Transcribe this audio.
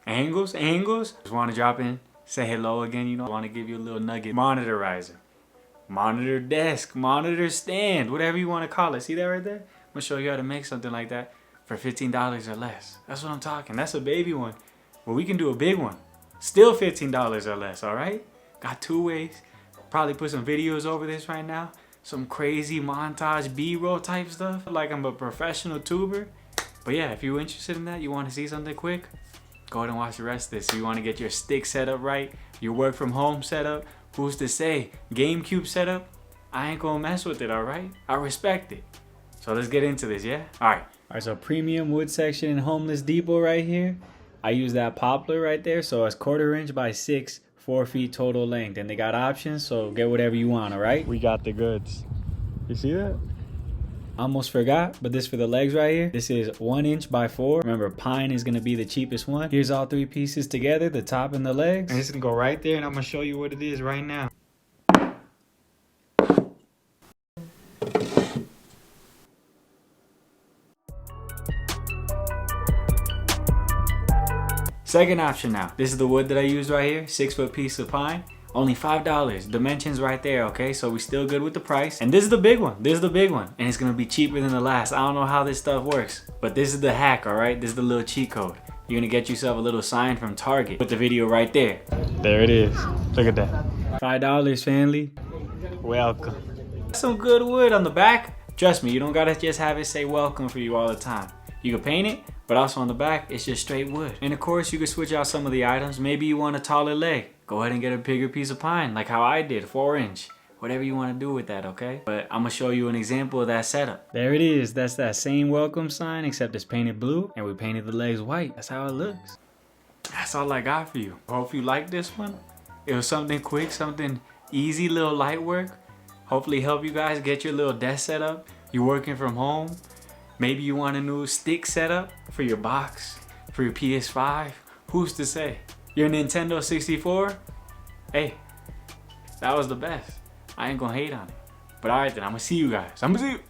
Angles. Just want to drop in, say hello again, you know. Want to give you a little nugget. Monitorizer, monitor desk, monitor stand, whatever you want to call it. See that right there? I'm gonna show you how to make something like that for $15 or less. That's what I'm talking. That's a baby one. Well, we can do a big one. Still $15 or less, all right? Got 2 ways. Probably put some videos over this right now. Some crazy montage B-roll type stuff, like I'm a professional tuber. But yeah, if you're interested in that, you want to see something quick, go ahead and watch the rest of this. You want to get your stick setup right, your work from home setup, who's to say, GameCube setup, I ain't gonna mess with it, all right? I respect it. So let's get into this, yeah? All right, so premium wood section in Homeless Depot right here. I use that poplar right there, so it's 1/4 inch by 6, 4 feet total length. And they got options, so get whatever you want, all right? We got the goods. You see that? Almost forgot, but this for the legs right here. This is 1 inch by 4. Remember, pine is gonna be the cheapest one. Here's all 3 pieces together, the top and the legs. And it's gonna go right there, and I'm gonna show you what it is right now. Second option now. This is the wood that I use right here, 6-foot piece of pine. Only $5. Dimensions right there, okay? So we still good with the price. And this is the big one. This is the big one. And it's gonna be cheaper than the last. I don't know how this stuff works, but this is the hack, all right? This is the little cheat code. You're gonna get yourself a little sign from Target. Put the video right there. There it is. Look at that. $5, family. Welcome. Some good wood on the back. Trust me, you don't gotta just have it say welcome for you all the time. You can paint it, but also on the back, it's just straight wood. And of course, you can switch out some of the items. Maybe you want a taller leg. Go ahead and get a bigger piece of pine, like how I did, 4 inch. Whatever you want to do with that, okay? But I'm gonna show you an example of that setup. There it is. That's that same welcome sign, except it's painted blue, and we painted the legs white. That's how it looks. That's all I got for you. Hope you like this one. It was something quick, something easy, little light work. Hopefully help you guys get your little desk set up. You're working from home. Maybe you want a new stick setup for your box, for your PS5. Who's to say? Your Nintendo 64? Hey, that was the best. I ain't gonna hate on it. But alright then, I'm gonna see you guys. I'm gonna see you.